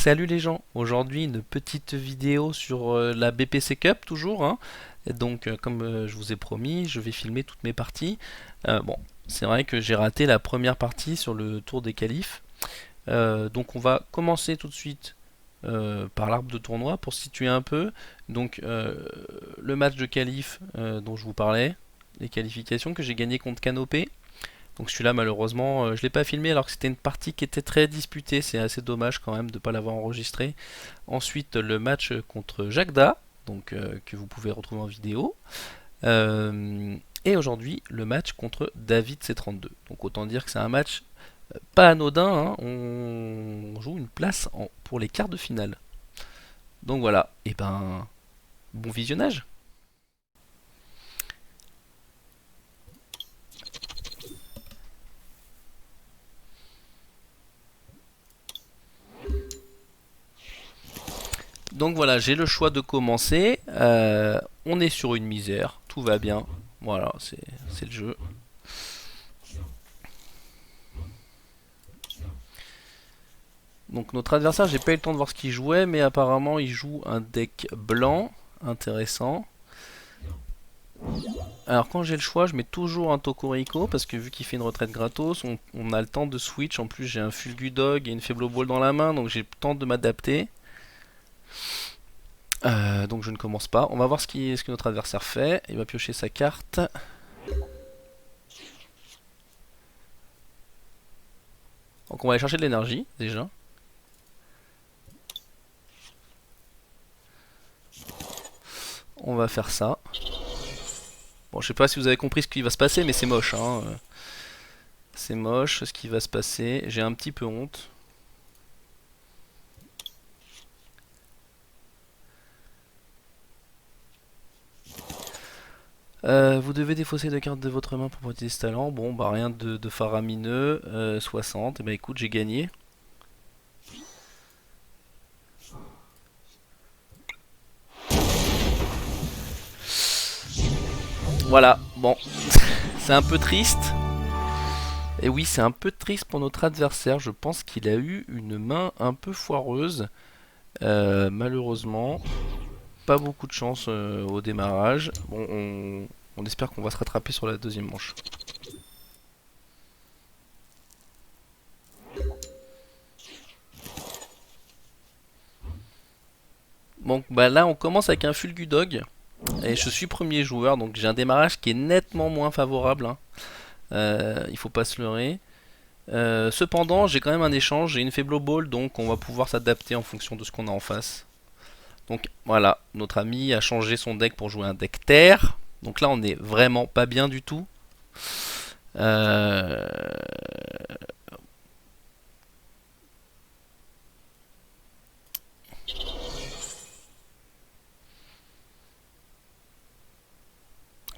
Salut les gens, aujourd'hui une petite vidéo sur la BPC Cup toujours, hein. Et donc comme je vous ai promis, je vais filmer toutes mes parties. Bon, c'est vrai que j'ai raté la première partie sur le tour des qualifs. Donc on va commencer tout de suite par l'arbre de tournoi pour se situer un peu. Donc le match de qualif dont je vous parlais, les qualifications que j'ai gagné contre Canopé. Donc celui-là malheureusement je l'ai pas filmé alors que c'était une partie qui était très disputée, c'est assez dommage quand même de ne pas l'avoir enregistré. Ensuite le match contre Jagda, donc que vous pouvez retrouver en vidéo. Et aujourd'hui le match contre David C32. Donc autant dire que c'est un match pas anodin, hein. On joue une place pour les quarts de finale. Donc voilà, et ben bon visionnage. Donc voilà, j'ai le choix de commencer. On est sur une misère, tout va bien. Voilà, c'est le jeu. Donc notre adversaire, j'ai pas eu le temps de voir ce qu'il jouait, mais apparemment il joue un deck blanc, intéressant. Alors quand j'ai le choix, je mets toujours un Tokoriko, parce que vu qu'il fait une retraite gratos, on a le temps de switch. En plus j'ai un Fulgudog et une Faible Ball dans la main, donc j'ai le temps de m'adapter. Donc je ne commence pas. On va voir ce que notre adversaire fait. Il va piocher sa carte. Donc on va aller chercher de l'énergie déjà. On va faire ça. Bon, je sais pas si vous avez compris ce qui va se passer, mais c'est moche, hein. C'est moche ce qui va se passer. J'ai un petit peu honte. Vous devez défausser deux cartes de votre main pour protéger ce talent. Bon, bah rien de faramineux. 60. Et bah écoute, j'ai gagné. Voilà, bon, c'est un peu triste. Et oui, c'est un peu triste pour notre adversaire. Je pense qu'il a eu une main un peu foireuse. Malheureusement, pas beaucoup de chance au démarrage. Bon, on espère qu'on va se rattraper sur la deuxième manche. Bon, bah là, on commence avec un Fulgudog. Et je suis premier joueur, donc j'ai un démarrage qui est nettement moins favorable, hein. Il faut pas se leurrer. Cependant, j'ai quand même un échange, j'ai une Faible Ball, donc on va pouvoir s'adapter en fonction de ce qu'on a en face. Donc voilà, notre ami a changé son deck pour jouer un deck terre. Donc là, on est vraiment pas bien du tout. Euh...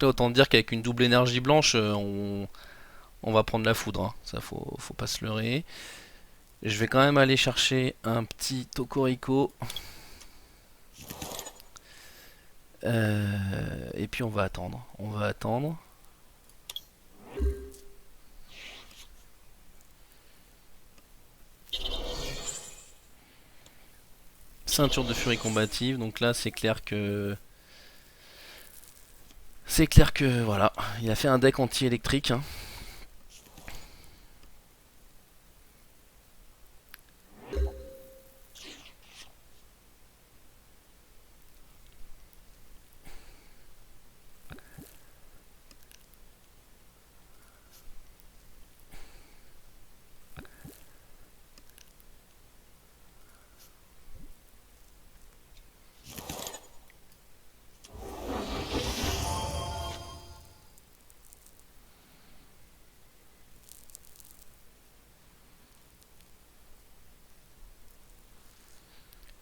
Là, autant dire qu'avec une double énergie blanche, on va prendre la foudre, hein. Ça, faut pas se leurrer. Je vais quand même aller chercher un petit Tokoriko. Et puis on va attendre. On va attendre. Ceinture de furie combative. Donc là, c'est clair que... C'est clair que, voilà. Il a fait un deck anti-électrique, hein.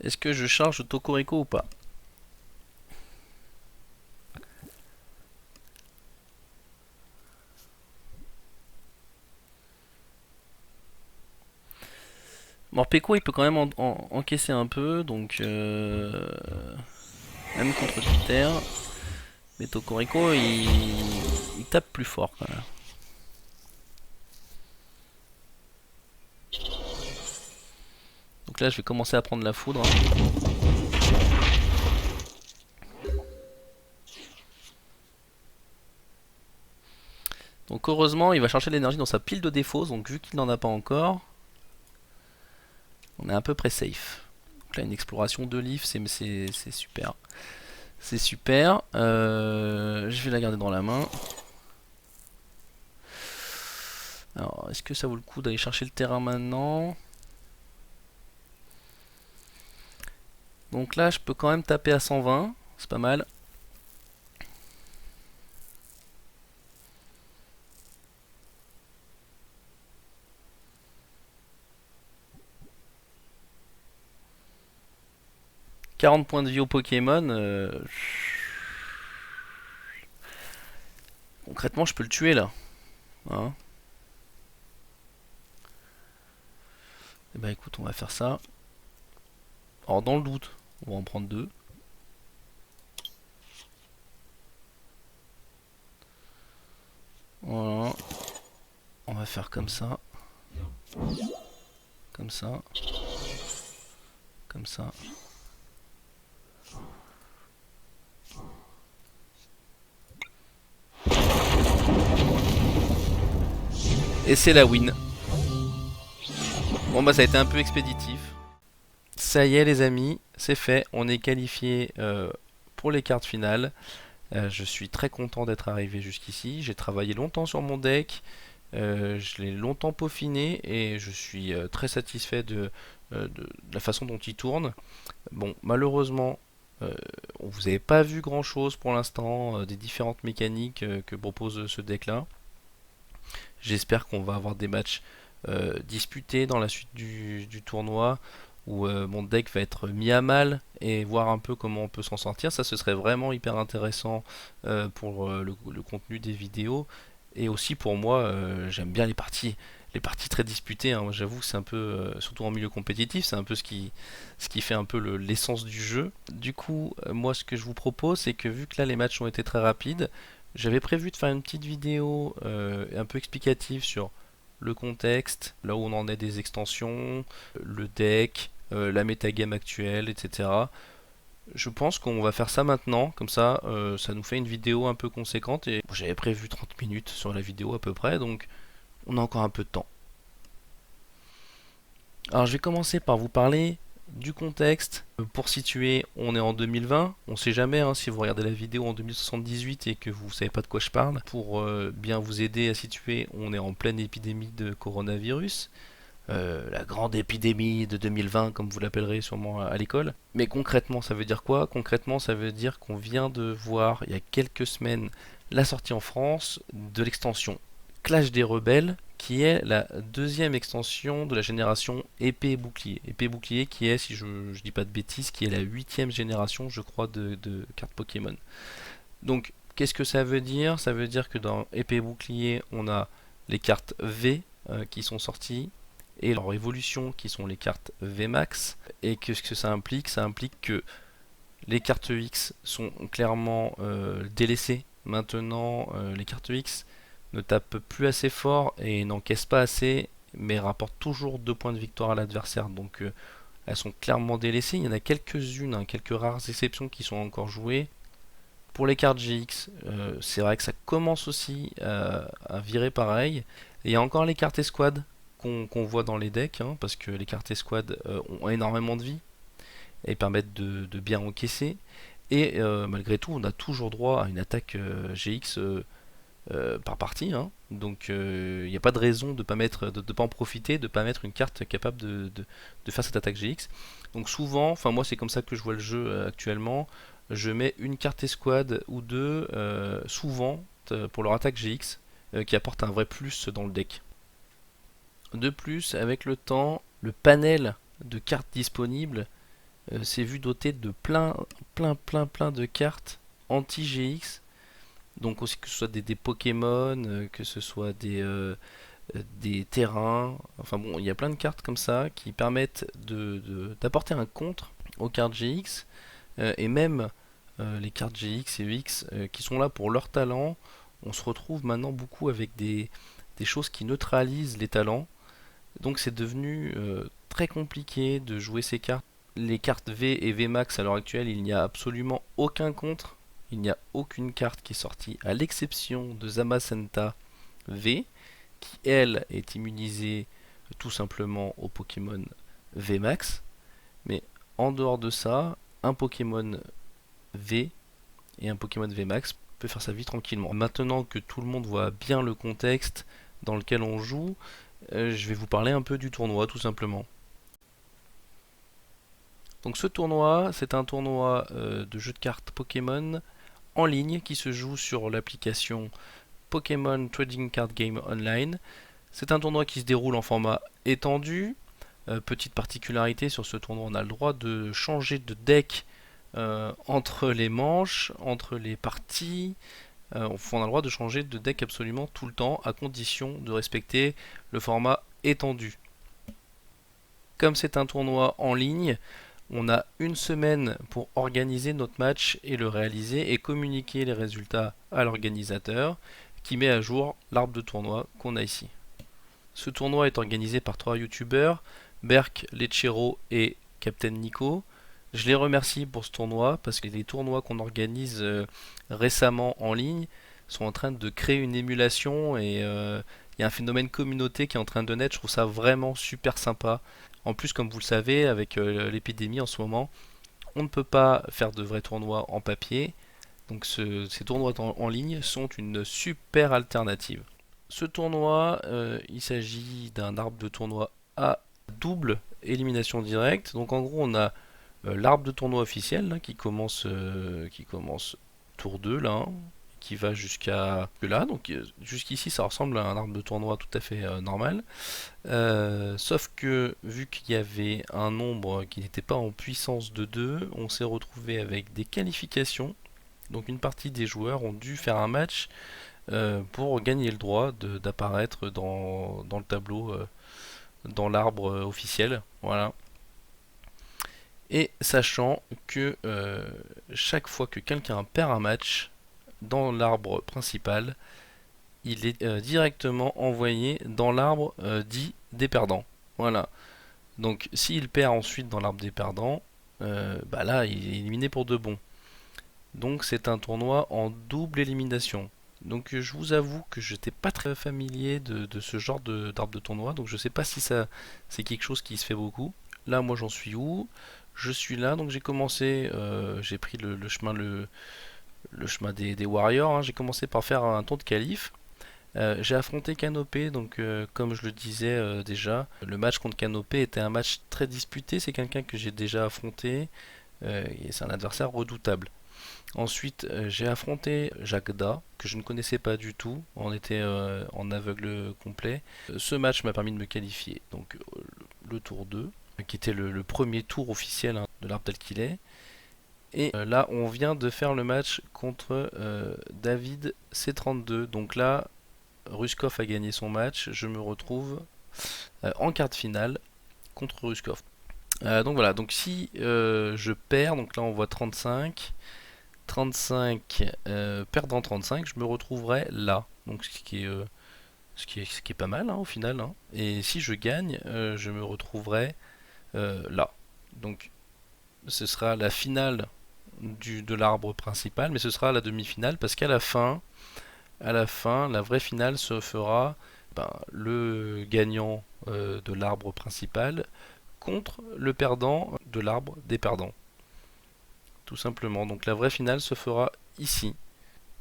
Est-ce que je charge Tokoriko ou pas? Morpeko il peut quand même encaisser un peu, donc même contre Peter. Mais Tokoriko il tape plus fort quand même. Donc là je vais commencer à prendre la foudre, hein. Donc heureusement il va chercher de l'énergie dans sa pile de défauts, donc vu qu'il n'en a pas encore, on est à peu près safe. Donc là une exploration de livres, c'est super. C'est super. Je vais la garder dans la main. Alors, est-ce que ça vaut le coup d'aller chercher le terrain maintenant? Donc là, je peux quand même taper à 120. C'est pas mal. « 40 points de vie au Pokémon. Concrètement, je peux le tuer là. Hein. Et bah écoute, on va faire ça. Alors dans le doute, on va en prendre deux. Voilà. On va faire comme ça. Comme ça. Comme ça. Et c'est la win. Bon bah ça a été un peu expéditif. Ça y est les amis, c'est fait. On est qualifié pour les cartes finales. Je suis très content d'être arrivé jusqu'ici. J'ai travaillé longtemps sur mon deck. Je l'ai longtemps peaufiné et je suis très satisfait de la façon dont il tourne. Bon, malheureusement, vous n'avez pas vu grand chose pour l'instant des différentes mécaniques que propose ce deck là. J'espère qu'on va avoir des matchs disputés dans la suite du tournoi où mon deck va être mis à mal et voir un peu comment on peut s'en sortir. Ça, ce serait vraiment hyper intéressant pour le contenu des vidéos. Et aussi pour moi, j'aime bien les parties très disputées, hein. J'avoue que c'est un peu, surtout en milieu compétitif, c'est un peu ce qui fait un peu l'essence du jeu. Du coup, moi ce que je vous propose, c'est que vu que là les matchs ont été très rapides, j'avais prévu de faire une petite vidéo un peu explicative sur le contexte, là où on en est des extensions, le deck, la métagame actuelle, etc. Je pense qu'on va faire ça maintenant, comme ça nous fait une vidéo un peu conséquente et bon, j'avais prévu 30 minutes sur la vidéo à peu près, donc on a encore un peu de temps. Alors je vais commencer par vous parler du contexte. Pour situer, on est en 2020, on sait jamais hein, si vous regardez la vidéo en 2078 et que vous savez pas de quoi je parle. Pour bien vous aider à situer, on est en pleine épidémie de coronavirus. La grande épidémie de 2020, comme vous l'appellerez sûrement à l'école. Mais concrètement, ça veut dire quoi? Concrètement, ça veut dire qu'on vient de voir, il y a quelques semaines, la sortie en France de l'extension Clash des Rebelles, qui est la deuxième extension de la génération épée et bouclier. Épée et bouclier qui est, si je dis pas de bêtises, qui est la huitième génération, je crois, de cartes Pokémon. Donc, qu'est-ce que ça veut dire? Ça veut dire que dans épée et bouclier, on a les cartes V qui sont sorties, et leur évolution qui sont les cartes VMAX. Et qu'est-ce que ça implique? Ça implique que les cartes X sont clairement délaissées. Maintenant, les cartes X ne tapent plus assez fort et n'encaissent pas assez, mais rapportent toujours 2 points de victoire à l'adversaire. Donc elles sont clairement délaissées. Il y en a quelques-unes, hein, quelques rares exceptions qui sont encore jouées. Pour les cartes GX, c'est vrai que ça commence aussi à virer pareil. Et il y a encore les cartes escouade qu'on voit dans les decks, hein, parce que les cartes escouade ont énormément de vie et permettent de bien encaisser. Et malgré tout, on a toujours droit à une attaque GX par partie, hein. Donc il n'y a pas de raison de ne pas en profiter, de ne pas mettre une carte capable de faire cette attaque GX. Donc souvent, enfin moi c'est comme ça que je vois le jeu actuellement, je mets une carte escouade ou deux, souvent pour leur attaque GX, qui apporte un vrai plus dans le deck. De plus, avec le temps, le panel de cartes disponibles s'est vu doté de plein de cartes anti-GX. Donc aussi que ce soit des Pokémon, que ce soit des terrains. Enfin bon, il y a plein de cartes comme ça qui permettent d'apporter un contre aux cartes GX. Et même les cartes GX et UX qui sont là pour leur talent, on se retrouve maintenant beaucoup avec des choses qui neutralisent les talents. Donc c'est devenu très compliqué de jouer ces cartes. Les cartes V et V Max à l'heure actuelle, il n'y a absolument aucun contre. Il n'y a aucune carte qui est sortie, à l'exception de Zamazenta V, qui elle est immunisée tout simplement au Pokémon V Max. Mais en dehors de ça, un Pokémon V et un Pokémon V Max peut faire sa vie tranquillement. Maintenant que tout le monde voit bien le contexte dans lequel on joue, je vais vous parler un peu du tournoi tout simplement. Donc ce tournoi, c'est un tournoi de jeu de cartes Pokémon en ligne qui se joue sur l'application Pokémon Trading Card Game Online. C'est un tournoi qui se déroule en format étendu. Petite particularité sur ce tournoi, on a le droit de changer de deck entre les manches, entre les parties. On a le droit de changer de deck absolument tout le temps, à condition de respecter le format étendu. Comme c'est un tournoi en ligne, on a une semaine pour organiser notre match et le réaliser et communiquer les résultats à l'organisateur qui met à jour l'arbre de tournoi qu'on a ici. Ce tournoi est organisé par 3 youtubeurs, Berk, Lechero et Captain Nico. Je les remercie pour ce tournoi parce que les tournois qu'on organise récemment en ligne sont en train de créer une émulation et il y a un phénomène communauté qui est en train de naître. Je trouve ça vraiment super sympa. En plus, comme vous le savez, avec l'épidémie en ce moment, on ne peut pas faire de vrais tournois en papier. Donc ces tournois en ligne sont une super alternative. Ce tournoi, il s'agit d'un arbre de tournoi à double élimination directe. Donc en gros, on a l'arbre de tournoi officiel là, qui commence tour 2 là, hein, qui va jusqu'à là. Donc jusqu'ici, ça ressemble à un arbre de tournoi tout à fait normal. Sauf que vu qu'il y avait un nombre qui n'était pas en puissance de 2, on s'est retrouvé avec des qualifications. Donc une partie des joueurs ont dû faire un match pour gagner le droit d'apparaître dans le tableau, dans l'arbre officiel. Voilà. Et sachant que chaque fois que quelqu'un perd un match dans l'arbre principal, il est directement envoyé dans l'arbre dit des perdants. Voilà. Donc s'il perd ensuite dans l'arbre des perdants, bah là il est éliminé pour de bon. Donc c'est un tournoi en double élimination. Donc je vous avoue que je n'étais pas très familier de ce genre d'arbre de tournoi, donc je sais pas si ça c'est quelque chose qui se fait beaucoup. Là moi j'en suis où? Je suis là, donc j'ai commencé, j'ai pris le chemin le chemin des warriors, hein. J'ai commencé par faire un tour de qualif. J'ai affronté Canopé, donc comme je le disais déjà, le match contre Canopé était un match très disputé, c'est quelqu'un que j'ai déjà affronté, et c'est un adversaire redoutable. Ensuite, j'ai affronté Jagda, que je ne connaissais pas du tout. On était en aveugle complet. Ce match m'a permis de me qualifier. Donc, le tour 2, qui était le premier tour officiel hein, de l'arbre tel qu'il est. Et là, on vient de faire le match contre David C32. Donc là, Ruskov a gagné son match. Je me retrouve en quart de finale contre Ruskov. Donc voilà, donc si je perds, donc là on voit 35. 35 perdant 35, je me retrouverai là. Donc ce qui est pas mal hein, au final. Hein. Et si je gagne, je me retrouverai là. Donc ce sera la finale de l'arbre principal, mais ce sera la demi-finale parce qu'à la fin, la vraie finale se fera le gagnant de l'arbre principal contre le perdant de l'arbre des perdants. Tout simplement. Donc la vraie finale se fera ici.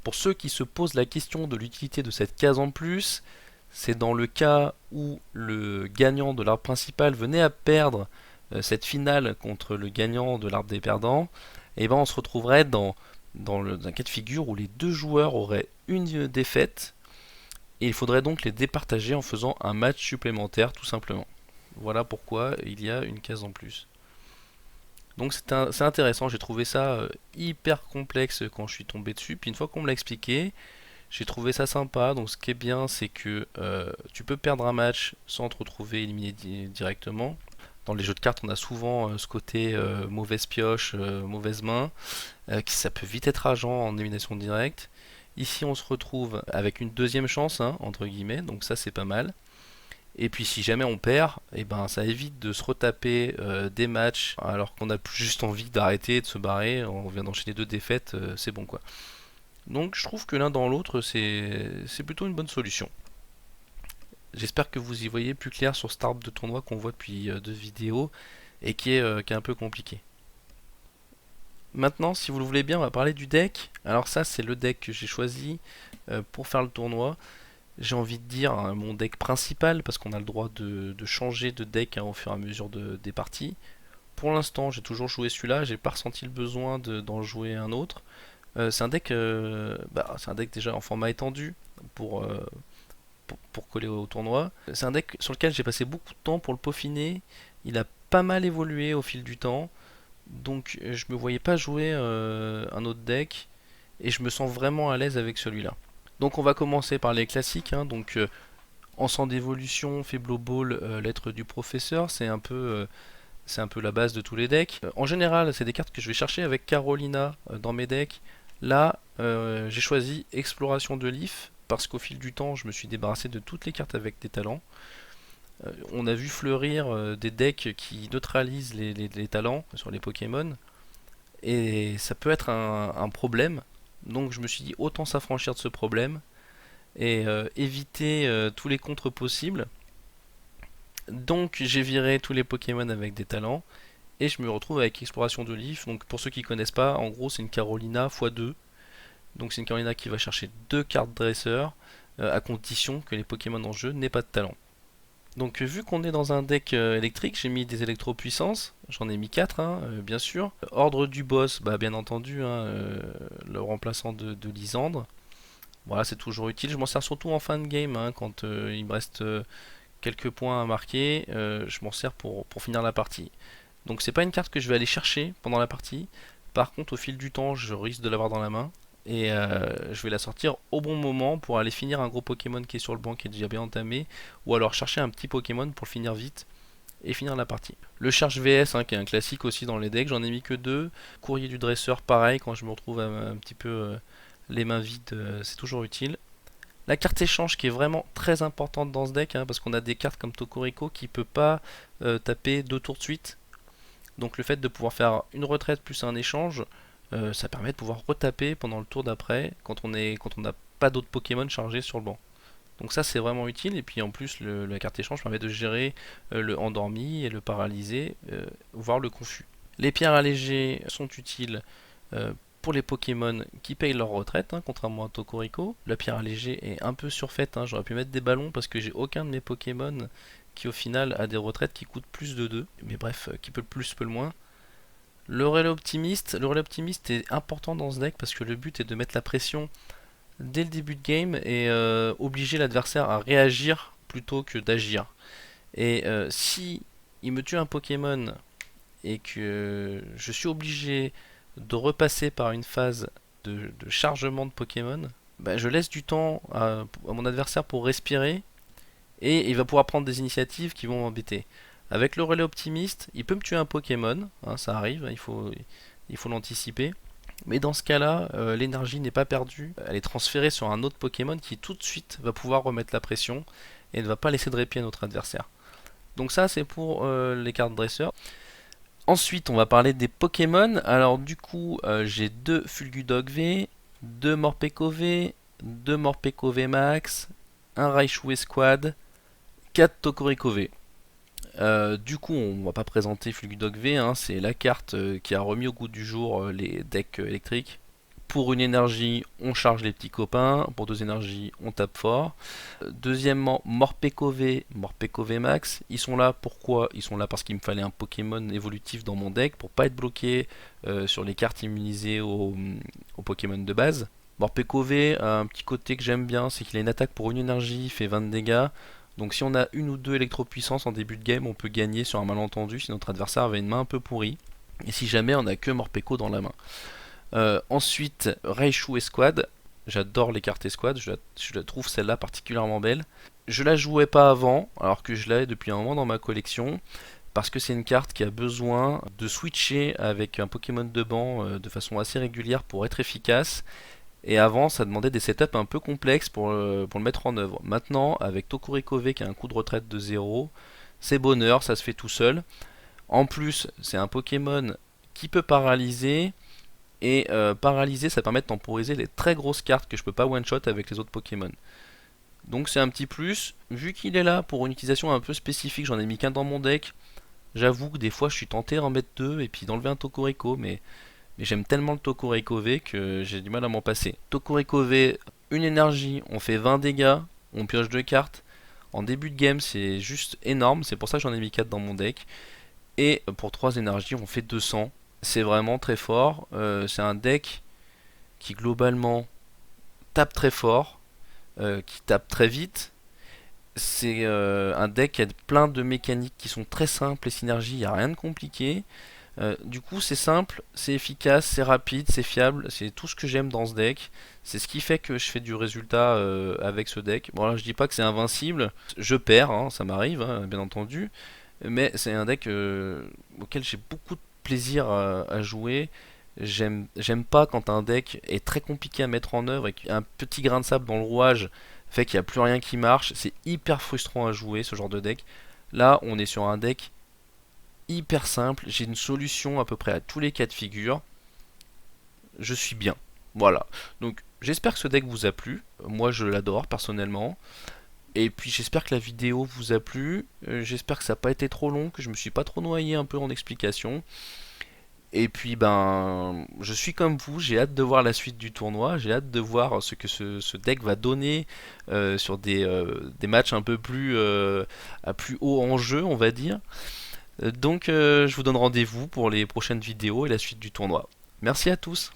Pour ceux qui se posent la question de l'utilité de cette case en plus, c'est dans le cas où le gagnant de l'arbre principal venait à perdre cette finale contre le gagnant de l'arbre des perdants, et ben on se retrouverait dans un cas de figure où les deux joueurs auraient une défaite et il faudrait donc les départager en faisant un match supplémentaire tout simplement. Voilà pourquoi il y a une case en plus. Donc c'est intéressant, j'ai trouvé ça hyper complexe quand je suis tombé dessus, puis une fois qu'on me l'a expliqué, j'ai trouvé ça sympa. Donc ce qui est bien, c'est que tu peux perdre un match sans te retrouver éliminé directement. Dans les jeux de cartes, on a souvent ce côté mauvaise pioche, mauvaise main, qui ça peut vite être rageant en élimination directe. Ici, on se retrouve avec une deuxième chance, hein, entre guillemets, donc ça c'est pas mal. Et puis si jamais on perd, et ben ça évite de se retaper des matchs alors qu'on a juste envie d'arrêter, de se barrer. On vient d'enchaîner 2 défaites, c'est bon quoi. Donc je trouve que l'un dans l'autre, c'est plutôt une bonne solution. J'espère que vous y voyez plus clair sur cet arbre de tournoi qu'on voit depuis 2 vidéos et qui est un peu compliqué. Maintenant, si vous le voulez bien, on va parler du deck. Alors ça, c'est le deck que j'ai choisi pour faire le tournoi. J'ai envie de dire mon deck principal parce qu'on a le droit de changer de deck au fur et à mesure des parties. Pour l'instant, j'ai toujours joué celui-là. J'ai pas ressenti le besoin d'en jouer un autre. C'est un deck déjà en format étendu pour, euh, pour coller au tournoi. C'est un deck sur lequel j'ai passé beaucoup de temps pour le peaufiner. Il a pas mal évolué au fil du temps. Donc je me voyais pas jouer un autre deck. Et je me sens vraiment à l'aise avec celui-là. Donc on va commencer par les classiques. Donc Ensemble d'évolution, Faible Ball, Lettre du Professeur. C'est un peu la base de tous les decks. En général, c'est des cartes que je vais chercher avec Carolina dans mes decks. Là, j'ai choisi Exploration de Leaf parce qu'au fil du temps, je me suis débarrassé de toutes les cartes avec des talents. On a vu fleurir des decks qui neutralisent les talents sur les Pokémon et ça peut être un problème. Donc je me suis dit autant s'affranchir de ce problème et éviter tous les contres possibles. Donc j'ai viré tous les Pokémon avec des talents et je me retrouve avec Exploration de Leaf. Donc pour ceux qui connaissent pas, en gros c'est une Carolina x2. Donc c'est une Carolina qui va chercher 2 cartes dresseur à condition que les Pokémon en jeu n'aient pas de talent. Donc vu qu'on est dans un deck électrique, j'ai mis des électro-puissances, j'en ai mis 4 bien sûr. Ordre du boss, bah, bien entendu, le remplaçant de Lysandre. Voilà, c'est toujours utile, je m'en sers surtout en fin de game, quand il me reste quelques points à marquer, je m'en sers pour finir la partie. Donc c'est pas une carte que je vais aller chercher pendant la partie, par contre au fil du temps je risque de l'avoir dans la main. Et je vais la sortir au bon moment pour aller finir un gros Pokémon qui est sur le banc qui est déjà bien entamé, ou alors chercher un petit Pokémon pour le finir vite et finir la partie. Le charge VS qui est un classique aussi dans les decks, j'en ai mis que 2. Courrier du dresseur pareil, quand je me retrouve un petit peu les mains vides, c'est toujours utile. La carte échange qui est vraiment très importante dans ce deck, parce qu'on a des cartes comme Tokoriko qui ne peut pas taper 2 tours de suite. Donc le fait de pouvoir faire une retraite plus un échange, ça permet de pouvoir retaper pendant le tour d'après quand on n'a pas d'autres Pokémon chargés sur le banc. Donc ça c'est vraiment utile et puis en plus la carte échange permet de gérer le endormi et le paralysé, voire le confus. Les pierres allégées sont utiles pour les Pokémon qui payent leur retraite, contrairement à Tokoriko. La pierre allégée est un peu surfaite, j'aurais pu mettre des ballons parce que j'ai aucun de mes Pokémon qui au final a des retraites qui coûtent plus de 2, mais bref, qui peut le plus peut le moins. Le relais optimiste est important dans ce deck parce que le but est de mettre la pression dès le début de game et obliger l'adversaire à réagir plutôt que d'agir. Et si il me tue un Pokémon et que je suis obligé de repasser par une phase de chargement de Pokémon, bah, je laisse du temps à mon adversaire pour respirer et il va pouvoir prendre des initiatives qui vont m'embêter. Avec le relais optimiste, il peut me tuer un Pokémon, ça arrive, il faut l'anticiper. Mais dans ce cas-là, l'énergie n'est pas perdue, elle est transférée sur un autre Pokémon qui tout de suite va pouvoir remettre la pression et ne va pas laisser de répit à notre adversaire. Donc ça c'est pour les cartes dresseurs. Ensuite on va parler des Pokémon. Alors du coup j'ai 2 Fulgudog V, 2 Morpeko V, 2 Morpeko V Max, un Raichu Squad, 4 Tokoriko V. Du coup, on va pas présenter Fulgudog V, c'est la carte qui a remis au goût du jour les decks électriques. Pour une énergie, on charge les petits copains. Pour 2 énergies, on tape fort. Deuxièmement, Morpeko V, Morpeko V Max. Ils sont là pourquoi? Ils sont là parce qu'il me fallait un Pokémon évolutif dans mon deck pour pas être bloqué sur les cartes immunisées aux Pokémon de base. Morpeko V a un petit côté que j'aime bien, c'est qu'il a une attaque pour une énergie, il fait 20 de dégâts. Donc si on a une ou 2 électropuissances en début de game, on peut gagner sur un malentendu si notre adversaire avait une main un peu pourrie. Et si jamais on a que Morpeko dans la main. Ensuite, Raichu Esquad. J'adore les cartes Esquad, je la trouve celle-là particulièrement belle. Je la jouais pas avant, alors que je l'ai depuis un moment dans ma collection. Parce que c'est une carte qui a besoin de switcher avec un Pokémon de banc de façon assez régulière pour être efficace. Et avant, ça demandait des setups un peu complexes pour le mettre en œuvre. Maintenant, avec Tokuriko V qui a un coup de retraite de 0, c'est bonheur, ça se fait tout seul. En plus, c'est un Pokémon qui peut paralyser. Et paralyser, ça permet de temporiser les très grosses cartes que je peux pas one-shot avec les autres Pokémon. Donc c'est un petit plus. Vu qu'il est là pour une utilisation un peu spécifique, j'en ai mis qu'un dans mon deck. J'avoue que des fois je suis tenté d'en mettre deux et puis d'enlever un Tokuriko, mais j'aime tellement le Tokuriko V que j'ai du mal à m'en passer. Tokuriko V, une énergie, on fait 20 dégâts, on pioche deux cartes. En début de game, c'est juste énorme, c'est pour ça que j'en ai mis 4 dans mon deck. Et pour 3 énergies, on fait 200. C'est vraiment très fort. C'est un deck qui globalement tape très fort, qui tape très vite. C'est un deck qui a plein de mécaniques qui sont très simples, les synergies, il n'y a rien de compliqué. Du coup, c'est simple, c'est efficace, c'est rapide, c'est fiable, c'est tout ce que j'aime dans ce deck. C'est ce qui fait que je fais du résultat avec ce deck. Bon, là, je dis pas que c'est invincible, je perds, hein, ça m'arrive, hein, bien entendu, mais c'est un deck auquel j'ai beaucoup de plaisir à jouer. J'aime pas quand un deck est très compliqué à mettre en œuvre et qu'un petit grain de sable dans le rouage fait qu'il n'y a plus rien qui marche. C'est hyper frustrant à jouer ce genre de deck. Là, on est sur un deck hyper simple. J'ai une solution à peu près à tous les cas de figure. Je suis bien. Voilà. Donc, j'espère que ce deck vous a plu. Moi, je l'adore personnellement. Et puis j'espère que la vidéo vous a plu, j'espère que ça n'a pas été trop long, que je me suis pas trop noyé un peu en explications. Et puis ben je suis comme vous, j'ai hâte de voir la suite du tournoi, j'ai hâte de voir ce que ce deck va donner sur des matchs un peu plus à plus haut enjeu on va dire. Donc je vous donne rendez-vous pour les prochaines vidéos et la suite du tournoi. Merci à tous.